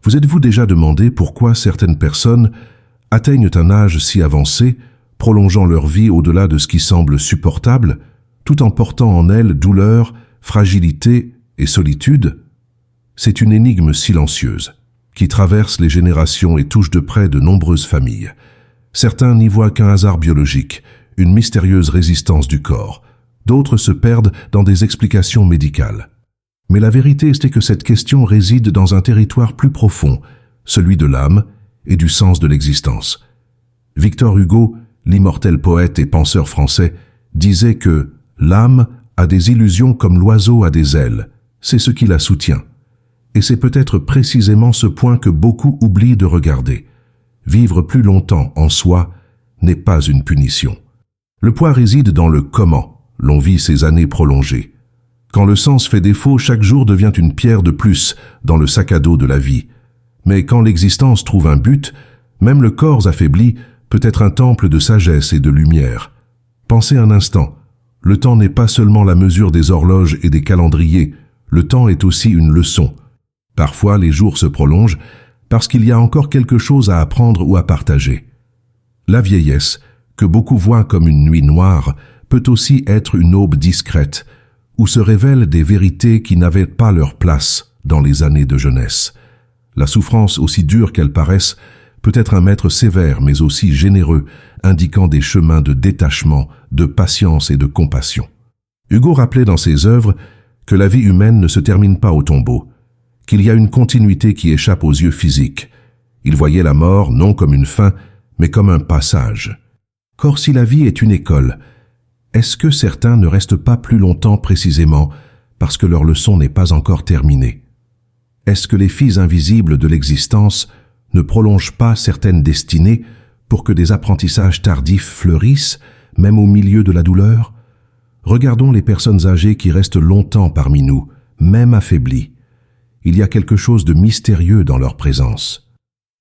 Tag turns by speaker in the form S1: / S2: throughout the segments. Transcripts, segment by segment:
S1: Vous êtes-vous déjà demandé pourquoi certaines personnes atteignent un âge si avancé, prolongeant leur vie au-delà de ce qui semble supportable, tout en portant en elles douleur, fragilité et solitude? C'est une énigme silencieuse, qui traverse les générations et touche de près de nombreuses familles. Certains n'y voient qu'un hasard biologique, une mystérieuse résistance du corps. D'autres se perdent dans des explications médicales. Mais la vérité est que cette question réside dans un territoire plus profond, celui de l'âme et du sens de l'existence. Victor Hugo, l'immortel poète et penseur français, disait que l'âme a des illusions comme l'oiseau a des ailes. C'est ce qui la soutient. Et c'est peut-être précisément ce point que beaucoup oublient de regarder. Vivre plus longtemps en soi n'est pas une punition. Le poids réside dans le comment l'on vit ces années prolongées. Quand le sens fait défaut, chaque jour devient une pierre de plus dans le sac à dos de la vie. Mais quand l'existence trouve un but, même le corps affaibli peut être un temple de sagesse et de lumière. Pensez un instant, le temps n'est pas seulement la mesure des horloges et des calendriers, le temps est aussi une leçon. Parfois, les jours se prolongent parce qu'il y a encore quelque chose à apprendre ou à partager. La vieillesse, que beaucoup voient comme une nuit noire, peut aussi être une aube discrète, où se révèlent des vérités qui n'avaient pas leur place dans les années de jeunesse. La souffrance, aussi dure qu'elle paraisse, peut être un maître sévère mais aussi généreux, indiquant des chemins de détachement, de patience et de compassion. Hugo rappelait dans ses œuvres que la vie humaine ne se termine pas au tombeau, qu'il y a une continuité qui échappe aux yeux physiques. Il voyait la mort non comme une fin, mais comme un passage. Qu'or si la vie est une école, est-ce que certains ne restent pas plus longtemps précisément parce que leur leçon n'est pas encore terminée? Est-ce que les fils invisibles de l'existence ne prolongent pas certaines destinées pour que des apprentissages tardifs fleurissent, même au milieu de la douleur? Regardons les personnes âgées qui restent longtemps parmi nous, même affaiblies. Il y a quelque chose de mystérieux dans leur présence.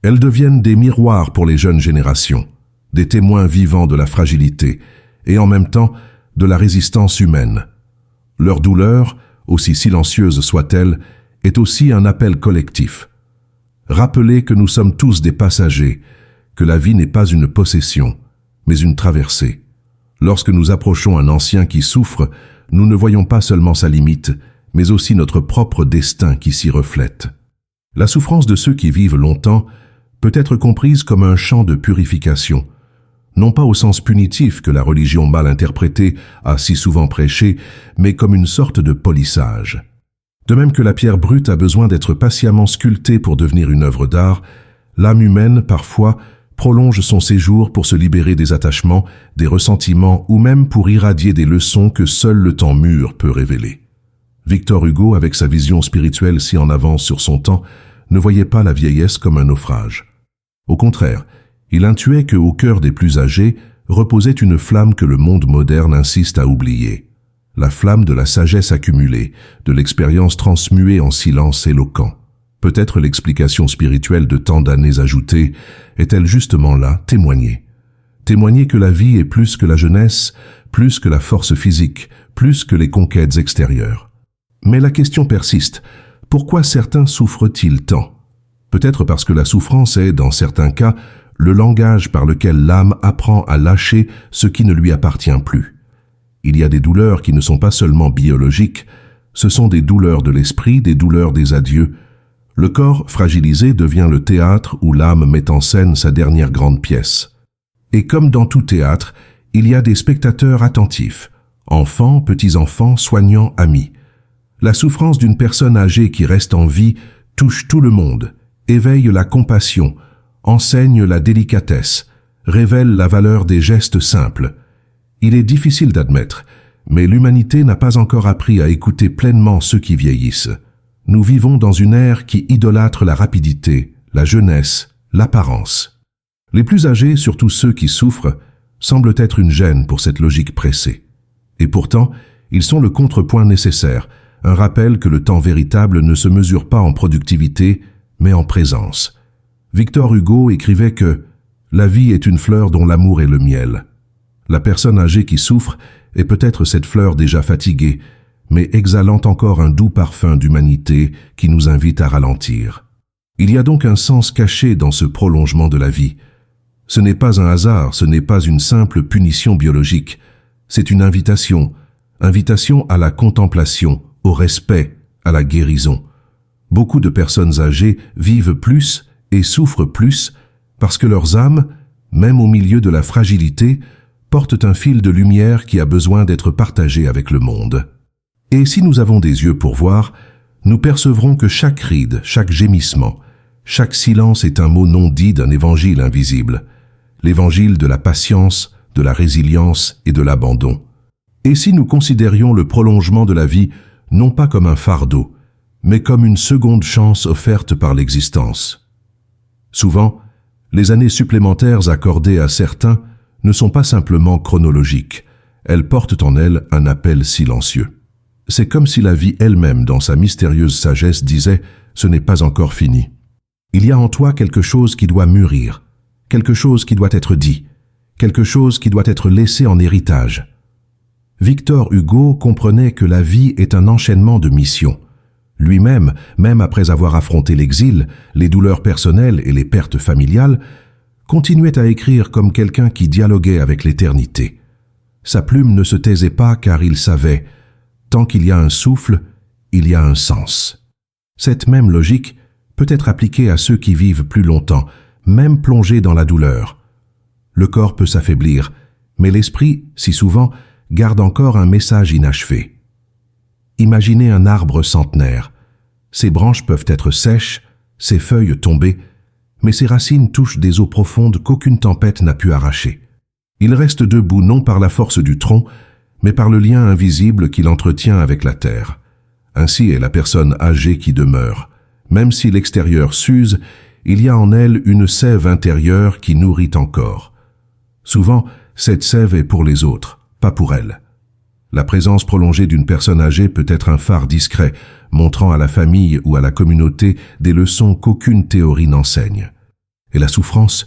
S1: Elles deviennent des miroirs pour les jeunes générations, des témoins vivants de la fragilité et en même temps de la résistance humaine. Leur douleur, aussi silencieuse soit-elle, est aussi un appel collectif. Rappelez que nous sommes tous des passagers, que la vie n'est pas une possession, mais une traversée. Lorsque nous approchons un ancien qui souffre, nous ne voyons pas seulement sa limite, mais aussi notre propre destin qui s'y reflète. La souffrance de ceux qui vivent longtemps peut être comprise comme un champ de purification, non pas au sens punitif que la religion mal interprétée a si souvent prêché, mais comme une sorte de polissage. De même que la pierre brute a besoin d'être patiemment sculptée pour devenir une œuvre d'art, l'âme humaine, parfois, prolonge son séjour pour se libérer des attachements, des ressentiments ou même pour irradier des leçons que seul le temps mûr peut révéler. Victor Hugo, avec sa vision spirituelle si en avance sur son temps, ne voyait pas la vieillesse comme un naufrage. Au contraire, il intuait qu'au cœur des plus âgés reposait une flamme que le monde moderne insiste à oublier. La flamme de la sagesse accumulée, de l'expérience transmuée en silence éloquent. Peut-être l'explication spirituelle de tant d'années ajoutées est-elle justement là, témoigner. Témoigner que la vie est plus que la jeunesse, plus que la force physique, plus que les conquêtes extérieures. Mais la question persiste. Pourquoi certains souffrent-ils tant? Peut-être parce que la souffrance est, dans certains cas, le langage par lequel l'âme apprend à lâcher ce qui ne lui appartient plus. Il y a des douleurs qui ne sont pas seulement biologiques, ce sont des douleurs de l'esprit, des douleurs des adieux. Le corps fragilisé devient le théâtre où l'âme met en scène sa dernière grande pièce. Et comme dans tout théâtre, il y a des spectateurs attentifs, enfants, petits-enfants, soignants, amis. La souffrance d'une personne âgée qui reste en vie touche tout le monde, éveille la compassion, enseigne la délicatesse, révèle la valeur des gestes simples. Il est difficile d'admettre, mais l'humanité n'a pas encore appris à écouter pleinement ceux qui vieillissent. Nous vivons dans une ère qui idolâtre la rapidité, la jeunesse, l'apparence. Les plus âgés, surtout ceux qui souffrent, semblent être une gêne pour cette logique pressée. Et pourtant, ils sont le contrepoint nécessaire, un rappel que le temps véritable ne se mesure pas en productivité, mais en présence. Victor Hugo écrivait que « La vie est une fleur dont l'amour est le miel ». La personne âgée qui souffre est peut-être cette fleur déjà fatiguée, mais exhalant encore un doux parfum d'humanité qui nous invite à ralentir. Il y a donc un sens caché dans ce prolongement de la vie. Ce n'est pas un hasard, ce n'est pas une simple punition biologique. C'est une invitation à la contemplation, au respect, à la guérison. Beaucoup de personnes âgées vivent plus et souffrent plus parce que leurs âmes, même au milieu de la fragilité, portent un fil de lumière qui a besoin d'être partagé avec le monde. Et si nous avons des yeux pour voir, nous percevrons que chaque ride, chaque gémissement, chaque silence est un mot non dit d'un évangile invisible, l'évangile de la patience, de la résilience et de l'abandon. Et si nous considérions le prolongement de la vie non pas comme un fardeau, mais comme une seconde chance offerte par l'existence. Souvent, les années supplémentaires accordées à certains ne sont pas simplement chronologiques, elles portent en elles un appel silencieux. C'est comme si la vie elle-même, dans sa mystérieuse sagesse, disait « ce n'est pas encore fini ». Il y a en toi quelque chose qui doit mûrir, quelque chose qui doit être dit, quelque chose qui doit être laissé en héritage. Victor Hugo comprenait que la vie est un enchaînement de missions. Lui-même, même après avoir affronté l'exil, les douleurs personnelles et les pertes familiales, continuait à écrire comme quelqu'un qui dialoguait avec l'éternité. Sa plume ne se taisait pas car il savait, tant qu'il y a un souffle, il y a un sens. Cette même logique peut être appliquée à ceux qui vivent plus longtemps, même plongés dans la douleur. Le corps peut s'affaiblir, mais l'esprit, si souvent, garde encore un message inachevé. Imaginez un arbre centenaire. Ses branches peuvent être sèches, ses feuilles tombées, mais ses racines touchent des eaux profondes qu'aucune tempête n'a pu arracher. Il reste debout non par la force du tronc, mais par le lien invisible qu'il entretient avec la terre. Ainsi est la personne âgée qui demeure. Même si l'extérieur s'use, il y a en elle une sève intérieure qui nourrit encore. Souvent, cette sève est pour les autres, pas pour elle. La présence prolongée d'une personne âgée peut être un phare discret, montrant à la famille ou à la communauté des leçons qu'aucune théorie n'enseigne. Et la souffrance,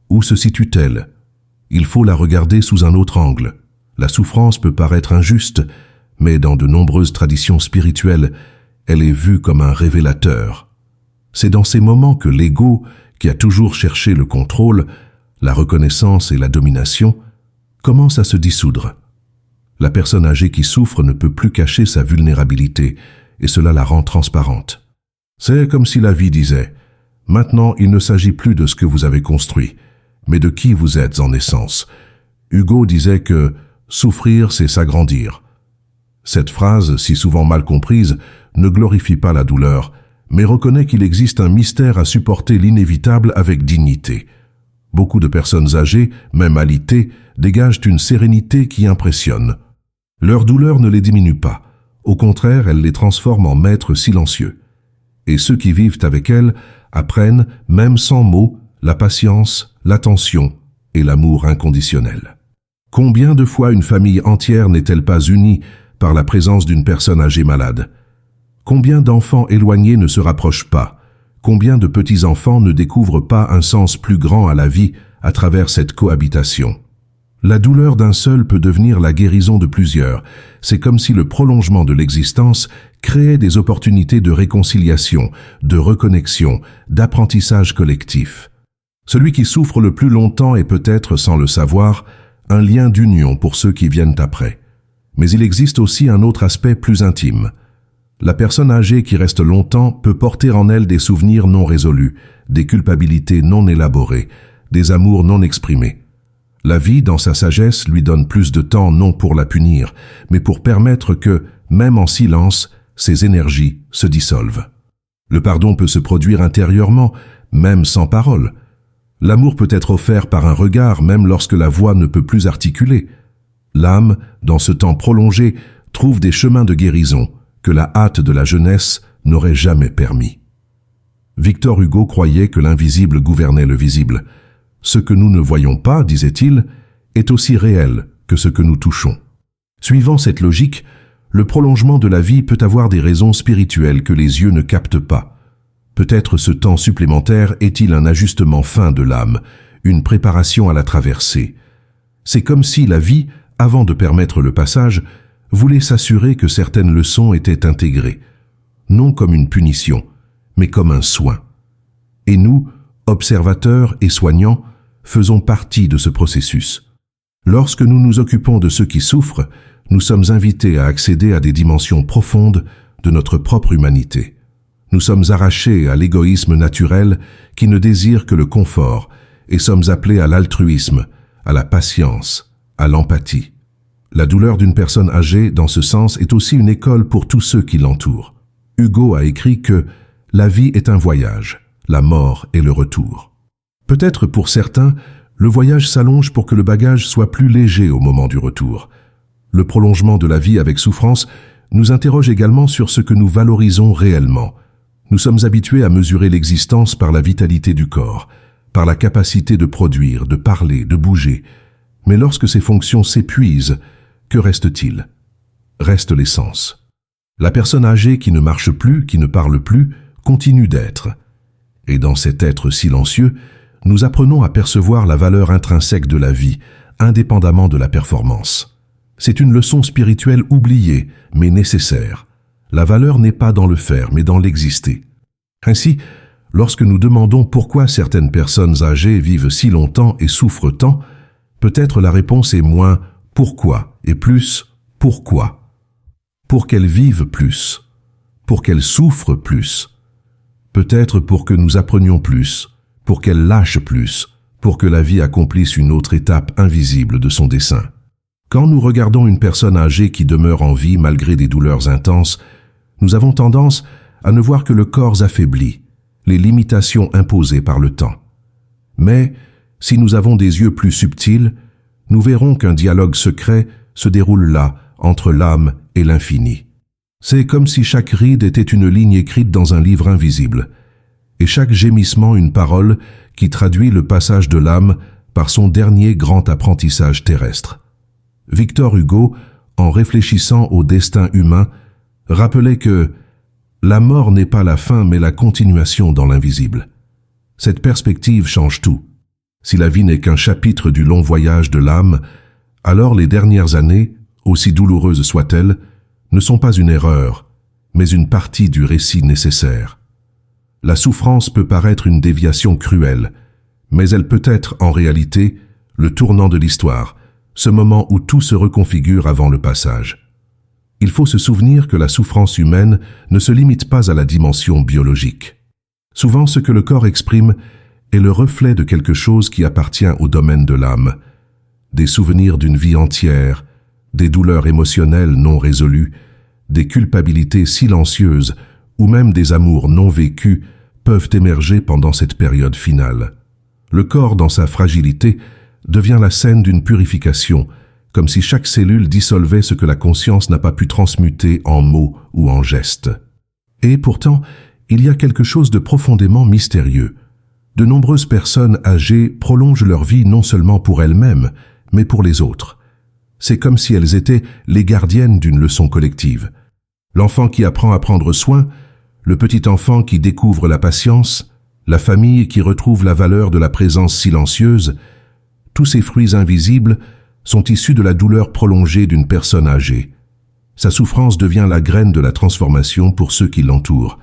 S1: où se situe-t-elle? Il faut la regarder sous un autre angle. La souffrance peut paraître injuste, mais dans de nombreuses traditions spirituelles, elle est vue comme un révélateur. C'est dans ces moments que l'ego, qui a toujours cherché le contrôle, la reconnaissance et la domination, commence à se dissoudre. La personne âgée qui souffre ne peut plus cacher sa vulnérabilité, et cela la rend transparente. C'est comme si la vie disait « Maintenant, il ne s'agit plus de ce que vous avez construit, mais de qui vous êtes en essence. » Hugo disait que « souffrir, c'est s'agrandir ». Cette phrase, si souvent mal comprise, ne glorifie pas la douleur, mais reconnaît qu'il existe un mystère à supporter l'inévitable avec dignité. Beaucoup de personnes âgées, même alitées, dégagent une sérénité qui impressionne. Leur douleur ne les diminue pas. Au contraire, elle les transforme en maîtres silencieux. Et ceux qui vivent avec elles apprennent, même sans mots, la patience, l'attention et l'amour inconditionnel. Combien de fois une famille entière n'est-elle pas unie par la présence d'une personne âgée malade? Combien d'enfants éloignés ne se rapprochent pas? Combien de petits-enfants ne découvrent pas un sens plus grand à la vie à travers cette cohabitation? La douleur d'un seul peut devenir la guérison de plusieurs. C'est comme si le prolongement de l'existence créait des opportunités de réconciliation, de reconnexion, d'apprentissage collectif. Celui qui souffre le plus longtemps est peut-être, sans le savoir, un lien d'union pour ceux qui viennent après. Mais il existe aussi un autre aspect plus intime. La personne âgée qui reste longtemps peut porter en elle des souvenirs non résolus, des culpabilités non élaborées, des amours non exprimés. La vie, dans sa sagesse, lui donne plus de temps non pour la punir, mais pour permettre que, même en silence, ses énergies se dissolvent. Le pardon peut se produire intérieurement, même sans parole. L'amour peut être offert par un regard, même lorsque la voix ne peut plus articuler. L'âme, dans ce temps prolongé, trouve des chemins de guérison que la hâte de la jeunesse n'aurait jamais permis. Victor Hugo croyait que l'invisible gouvernait le visible. Ce que nous ne voyons pas, disait-il, est aussi réel que ce que nous touchons. Suivant cette logique, le prolongement de la vie peut avoir des raisons spirituelles que les yeux ne captent pas. Peut-être ce temps supplémentaire est-il un ajustement fin de l'âme, une préparation à la traversée. C'est comme si la vie, avant de permettre le passage, voulait s'assurer que certaines leçons étaient intégrées, non comme une punition, mais comme un soin. Et nous, observateurs et soignants, faisons partie de ce processus. Lorsque nous nous occupons de ceux qui souffrent, nous sommes invités à accéder à des dimensions profondes de notre propre humanité. Nous sommes arrachés à l'égoïsme naturel qui ne désire que le confort et sommes appelés à l'altruisme, à la patience, à l'empathie. La douleur d'une personne âgée, dans ce sens, est aussi une école pour tous ceux qui l'entourent. Hugo a écrit que « La vie est un voyage, la mort est le retour ». Peut-être pour certains, le voyage s'allonge pour que le bagage soit plus léger au moment du retour. Le prolongement de la vie avec souffrance nous interroge également sur ce que nous valorisons réellement. Nous sommes habitués à mesurer l'existence par la vitalité du corps, par la capacité de produire, de parler, de bouger. Mais lorsque ces fonctions s'épuisent, que reste-t-il? Reste l'essence. La personne âgée qui ne marche plus, qui ne parle plus, continue d'être. Et dans cet être silencieux, nous apprenons à percevoir la valeur intrinsèque de la vie, indépendamment de la performance. C'est une leçon spirituelle oubliée, mais nécessaire. La valeur n'est pas dans le faire, mais dans l'exister. Ainsi, lorsque nous demandons pourquoi certaines personnes âgées vivent si longtemps et souffrent tant, peut-être la réponse est moins « pourquoi » et plus « pourquoi ». Pour qu'elles vivent plus, pour qu'elles souffrent plus, peut-être pour que nous apprenions plus, pour qu'elles lâchent plus, pour que la vie accomplisse une autre étape invisible de son dessein. Quand nous regardons une personne âgée qui demeure en vie malgré des douleurs intenses, nous avons tendance à ne voir que le corps affaibli, les limitations imposées par le temps. Mais, si nous avons des yeux plus subtils, nous verrons qu'un dialogue secret se déroule là, entre l'âme et l'infini. C'est comme si chaque ride était une ligne écrite dans un livre invisible, et chaque gémissement une parole qui traduit le passage de l'âme par son dernier grand apprentissage terrestre. Victor Hugo, en réfléchissant au destin humain, rappelait que la mort n'est pas la fin mais la continuation dans l'invisible. Cette perspective change tout. Si la vie n'est qu'un chapitre du long voyage de l'âme, alors les dernières années, aussi douloureuses soient-elles, ne sont pas une erreur, mais une partie du récit nécessaire. La souffrance peut paraître une déviation cruelle, mais elle peut être en réalité le tournant de l'histoire, ce moment où tout se reconfigure avant le passage. Il faut se souvenir que la souffrance humaine ne se limite pas à la dimension biologique. Souvent, ce que le corps exprime est le reflet de quelque chose qui appartient au domaine de l'âme. Des souvenirs d'une vie entière, des douleurs émotionnelles non résolues, des culpabilités silencieuses ou même des amours non vécus peuvent émerger pendant cette période finale. Le corps, dans sa fragilité, devient la scène d'une purification, comme si chaque cellule dissolvait ce que la conscience n'a pas pu transmuter en mots ou en gestes. Et pourtant, il y a quelque chose de profondément mystérieux. De nombreuses personnes âgées prolongent leur vie non seulement pour elles-mêmes, mais pour les autres. C'est comme si elles étaient les gardiennes d'une leçon collective. L'enfant qui apprend à prendre soin, le petit enfant qui découvre la patience, la famille qui retrouve la valeur de la présence silencieuse, tous ces fruits invisibles sont issus de la douleur prolongée d'une personne âgée. Sa souffrance devient la graine de la transformation pour ceux qui l'entourent.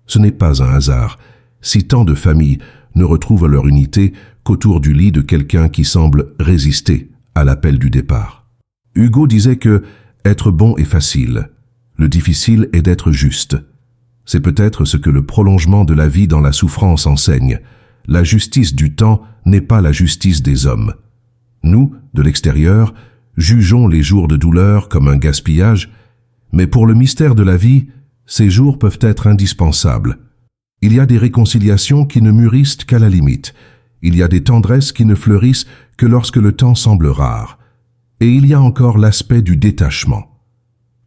S1: Ce n'est pas un hasard si tant de familles ne retrouvent leur unité qu'autour du lit de quelqu'un qui semble résister à l'appel du départ. Hugo disait que être bon est facile, le difficile est d'être juste. C'est peut-être ce que le prolongement de la vie dans la souffrance enseigne. La justice du temps n'est pas la justice des hommes. Nous, de l'extérieur, jugeons les jours de douleur comme un gaspillage, mais pour le mystère de la vie, ces jours peuvent être indispensables. Il y a des réconciliations qui ne mûrissent qu'à la limite. Il y a des tendresses qui ne fleurissent que lorsque le temps semble rare. Et il y a encore l'aspect du détachement.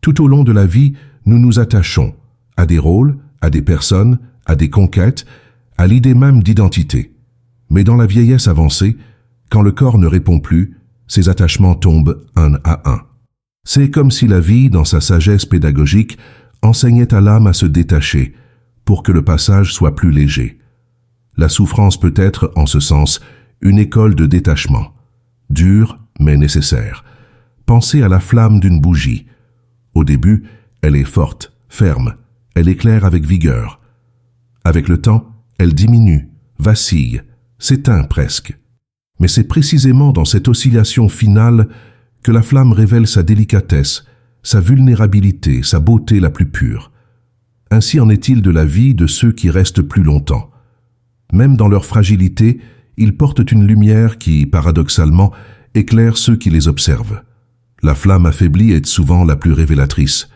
S1: Tout au long de la vie, nous nous attachons à des rôles, à des personnes, à des conquêtes, à l'idée même d'identité. Mais dans la vieillesse avancée, quand le corps ne répond plus, ces attachements tombent un à un. C'est comme si la vie, dans sa sagesse pédagogique, enseignait à l'âme à se détacher, pour que le passage soit plus léger. La souffrance peut être, en ce sens, une école de détachement, dure mais nécessaire. Pensez à la flamme d'une bougie. Au début, elle est forte, ferme, elle éclaire avec vigueur. Avec le temps, elle diminue, vacille, s'éteint presque. Mais c'est précisément dans cette oscillation finale que la flamme révèle sa délicatesse, sa vulnérabilité, sa beauté la plus pure. Ainsi en est-il de la vie de ceux qui restent plus longtemps. Même dans leur fragilité, ils portent une lumière qui, paradoxalement, éclaire ceux qui les observent. La flamme affaiblie est souvent la plus révélatrice.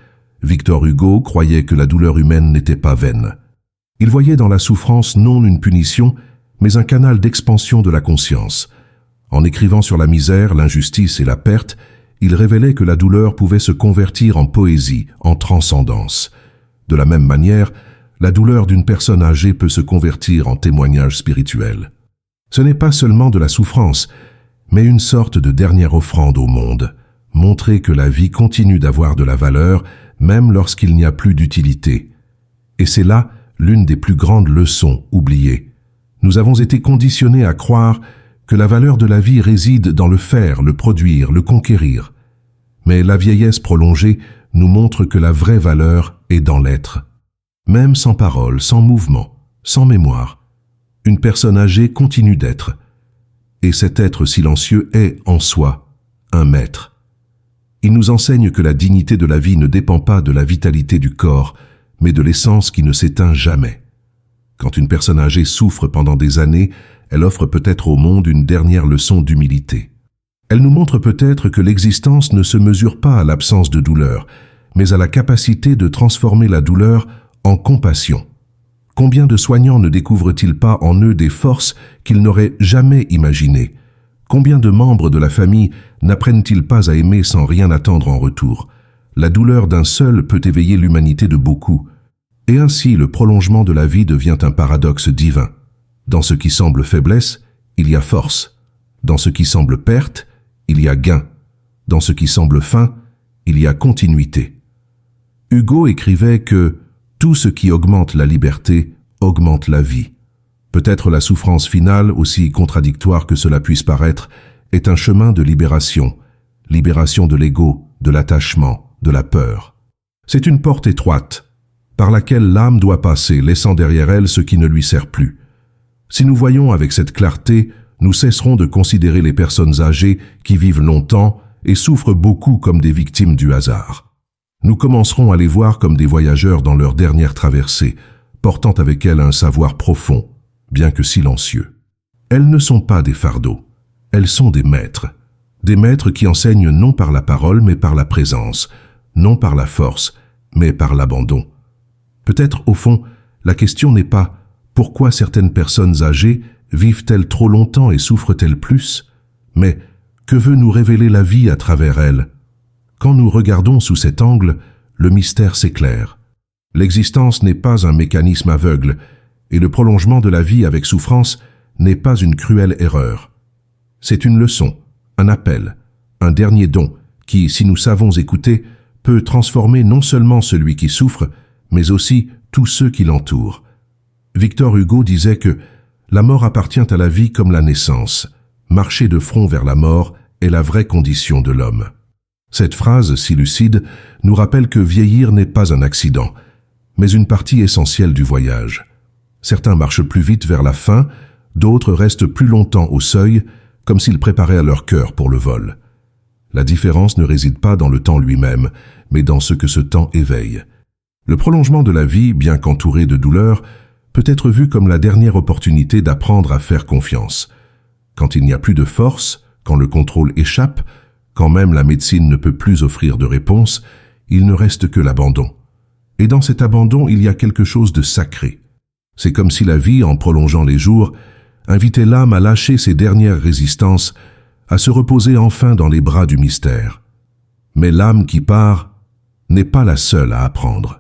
S1: Victor Hugo croyait que la douleur humaine n'était pas vaine. Il voyait dans la souffrance non une punition, mais un canal d'expansion de la conscience. En écrivant sur la misère, l'injustice et la perte, il révélait que la douleur pouvait se convertir en poésie, en transcendance. De la même manière, la douleur d'une personne âgée peut se convertir en témoignage spirituel. Ce n'est pas seulement de la souffrance, mais une sorte de dernière offrande au monde, montrer que la vie continue d'avoir de la valeur, même lorsqu'il n'y a plus d'utilité. Et c'est là l'une des plus grandes leçons oubliées. Nous avons été conditionnés à croire que la valeur de la vie réside dans le faire, le produire, le conquérir. Mais la vieillesse prolongée nous montre que la vraie valeur est dans l'être. Même sans parole, sans mouvement, sans mémoire, une personne âgée continue d'être. Et cet être silencieux est, en soi, un maître. Il nous enseigne que la dignité de la vie ne dépend pas de la vitalité du corps, mais de l'essence qui ne s'éteint jamais. Quand une personne âgée souffre pendant des années, elle offre peut-être au monde une dernière leçon d'humilité. Elle nous montre peut-être que l'existence ne se mesure pas à l'absence de douleur, mais à la capacité de transformer la douleur en compassion. Combien de soignants ne découvrent-ils pas en eux des forces qu'ils n'auraient jamais imaginées? Combien de membres de la famille n'apprennent-ils pas à aimer sans rien attendre en retour? La douleur d'un seul peut éveiller l'humanité de beaucoup. Et ainsi, le prolongement de la vie devient un paradoxe divin. Dans ce qui semble faiblesse, il y a force. Dans ce qui semble perte, il y a gain. Dans ce qui semble fin, il y a continuité. Hugo écrivait que « tout ce qui augmente la liberté augmente la vie ». Peut-être la souffrance finale, aussi contradictoire que cela puisse paraître, est un chemin de libération. Libération de l'ego, de l'attachement, de la peur. C'est une porte étroite, par laquelle l'âme doit passer, laissant derrière elle ce qui ne lui sert plus. Si nous voyons avec cette clarté, nous cesserons de considérer les personnes âgées qui vivent longtemps et souffrent beaucoup comme des victimes du hasard. Nous commencerons à les voir comme des voyageurs dans leur dernière traversée, portant avec elles un savoir profond, bien que silencieux. Elles ne sont pas des fardeaux, elles sont des maîtres qui enseignent non par la parole mais par la présence, non par la force mais par l'abandon. Peut-être au fond, la question n'est pas pourquoi certaines personnes âgées vivent-elles trop longtemps et souffrent-elles plus, mais que veut nous révéler la vie à travers elles? Quand nous regardons sous cet angle, le mystère s'éclaire. L'existence n'est pas un mécanisme aveugle, et le prolongement de la vie avec souffrance n'est pas une cruelle erreur. C'est une leçon, un appel, un dernier don qui, si nous savons écouter, peut transformer non seulement celui qui souffre, mais aussi tous ceux qui l'entourent. Victor Hugo disait que la mort appartient à la vie comme la naissance. Marcher de front vers la mort est la vraie condition de l'homme. Cette phrase, si lucide, nous rappelle que vieillir n'est pas un accident, mais une partie essentielle du voyage. Certains marchent plus vite vers la fin, d'autres restent plus longtemps au seuil, comme s'ils préparaient leur cœur pour le vol. La différence ne réside pas dans le temps lui-même, mais dans ce que ce temps éveille. Le prolongement de la vie, bien qu'entouré de douleur, peut être vu comme la dernière opportunité d'apprendre à faire confiance. Quand il n'y a plus de force, quand le contrôle échappe, quand même la médecine ne peut plus offrir de réponse, il ne reste que l'abandon. Et dans cet abandon, il y a quelque chose de sacré. C'est comme si la vie, en prolongeant les jours, invitait l'âme à lâcher ses dernières résistances, à se reposer enfin dans les bras du mystère. Mais l'âme qui part n'est pas la seule à apprendre.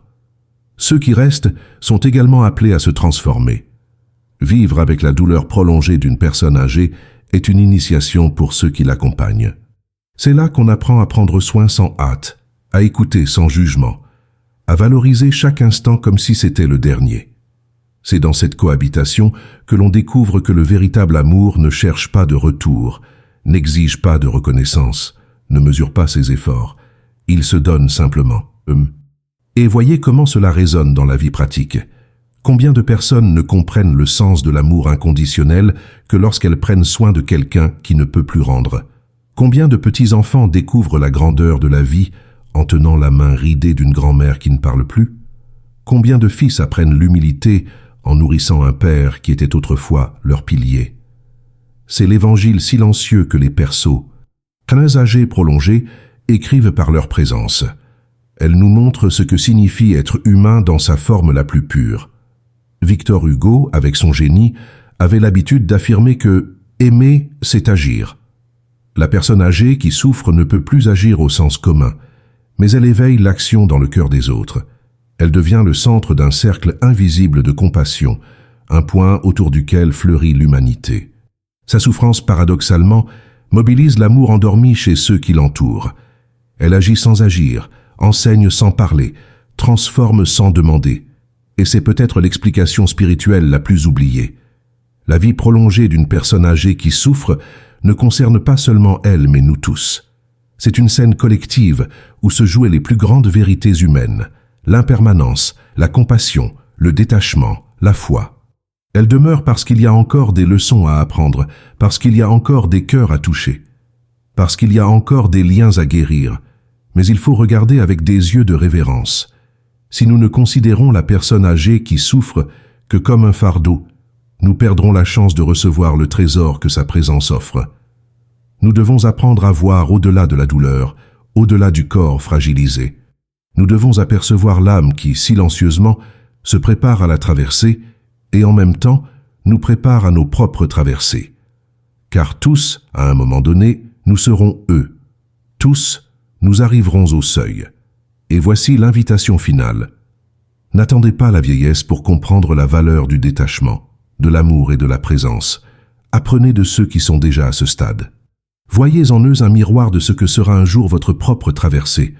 S1: Ceux qui restent sont également appelés à se transformer. Vivre avec la douleur prolongée d'une personne âgée est une initiation pour ceux qui l'accompagnent. C'est là qu'on apprend à prendre soin sans hâte, à écouter sans jugement, à valoriser chaque instant comme si c'était le dernier. C'est dans cette cohabitation que l'on découvre que le véritable amour ne cherche pas de retour, n'exige pas de reconnaissance, ne mesure pas ses efforts. Il se donne simplement. Et voyez comment cela résonne dans la vie pratique. Combien de personnes ne comprennent le sens de l'amour inconditionnel que lorsqu'elles prennent soin de quelqu'un qui ne peut plus rendre? Combien de petits-enfants découvrent la grandeur de la vie en tenant la main ridée d'une grand-mère qui ne parle plus? Combien de fils apprennent l'humilité en nourrissant un père qui était autrefois leur pilier? C'est l'évangile silencieux que les Perceaux, crânes âgés prolongés, écrivent par leur présence. Elle nous montre ce que signifie être humain dans sa forme la plus pure. Victor Hugo, avec son génie, avait l'habitude d'affirmer que « aimer, c'est agir ». La personne âgée qui souffre ne peut plus agir au sens commun, mais elle éveille l'action dans le cœur des autres. Elle devient le centre d'un cercle invisible de compassion, un point autour duquel fleurit l'humanité. Sa souffrance, paradoxalement, mobilise l'amour endormi chez ceux qui l'entourent. Elle agit sans agir, enseigne sans parler, transforme sans demander. Et c'est peut-être l'explication spirituelle la plus oubliée. La vie prolongée d'une personne âgée qui souffre ne concerne pas seulement elle, mais nous tous. C'est une scène collective où se jouaient les plus grandes vérités humaines, l'impermanence, la compassion, le détachement, la foi. Elle demeure parce qu'il y a encore des leçons à apprendre, parce qu'il y a encore des cœurs à toucher, parce qu'il y a encore des liens à guérir, mais il faut regarder avec des yeux de révérence. Si nous ne considérons la personne âgée qui souffre que comme un fardeau, nous perdrons la chance de recevoir le trésor que sa présence offre. Nous devons apprendre à voir au-delà de la douleur, au-delà du corps fragilisé. Nous devons apercevoir l'âme qui, silencieusement, se prépare à la traversée et en même temps nous prépare à nos propres traversées. Car tous, à un moment donné, nous serons eux. Tous, nous arriverons au seuil. Et voici l'invitation finale. N'attendez pas la vieillesse pour comprendre la valeur du détachement, de l'amour et de la présence. Apprenez de ceux qui sont déjà à ce stade. Voyez en eux un miroir de ce que sera un jour votre propre traversée.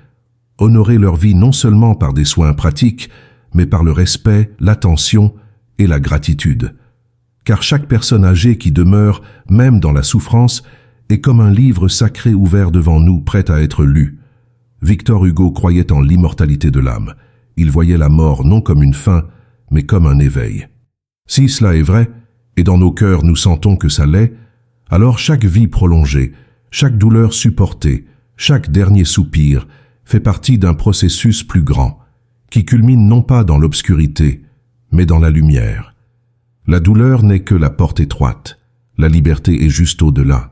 S1: Honorez leur vie non seulement par des soins pratiques, mais par le respect, l'attention et la gratitude. Car chaque personne âgée qui demeure, même dans la souffrance, est comme un livre sacré ouvert devant nous, prêt à être lu. Victor Hugo croyait en l'immortalité de l'âme. Il voyait la mort non comme une fin, mais comme un éveil. Si cela est vrai, et dans nos cœurs nous sentons que ça l'est, alors chaque vie prolongée, chaque douleur supportée, chaque dernier soupir fait partie d'un processus plus grand, qui culmine non pas dans l'obscurité, mais dans la lumière. La douleur n'est que la porte étroite, la liberté est juste au-delà.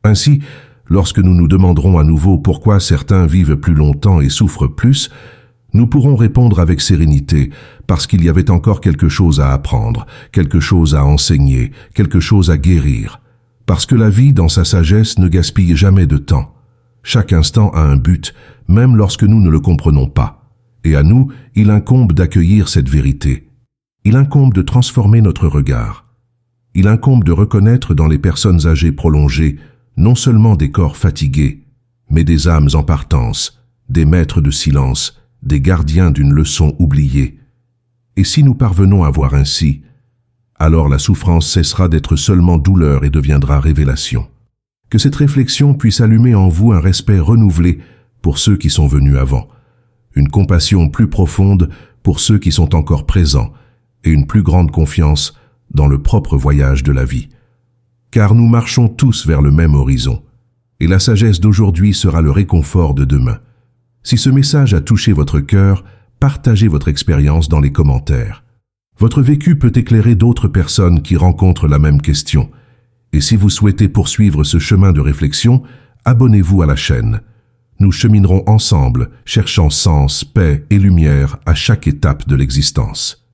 S1: Ainsi, lorsque nous nous demanderons à nouveau pourquoi certains vivent plus longtemps et souffrent plus, nous pourrons répondre avec sérénité, parce qu'il y avait encore quelque chose à apprendre, quelque chose à enseigner, quelque chose à guérir. Parce que la vie, dans sa sagesse, ne gaspille jamais de temps. Chaque instant a un but, même lorsque nous ne le comprenons pas. Et à nous, il incombe d'accueillir cette vérité. Il incombe de transformer notre regard. Il incombe de reconnaître dans les personnes âgées prolongées non seulement des corps fatigués, mais des âmes en partance, des maîtres de silence, des gardiens d'une leçon oubliée. Et si nous parvenons à voir ainsi, alors la souffrance cessera d'être seulement douleur et deviendra révélation. Que cette réflexion puisse allumer en vous un respect renouvelé pour ceux qui sont venus avant, une compassion plus profonde pour ceux qui sont encore présents et une plus grande confiance dans le propre voyage de la vie. Car nous marchons tous vers le même horizon, et la sagesse d'aujourd'hui sera le réconfort de demain. Si ce message a touché votre cœur, partagez votre expérience dans les commentaires. Votre vécu peut éclairer d'autres personnes qui rencontrent la même question. Et si vous souhaitez poursuivre ce chemin de réflexion, abonnez-vous à la chaîne. Nous cheminerons ensemble, cherchant sens, paix et lumière à chaque étape de l'existence.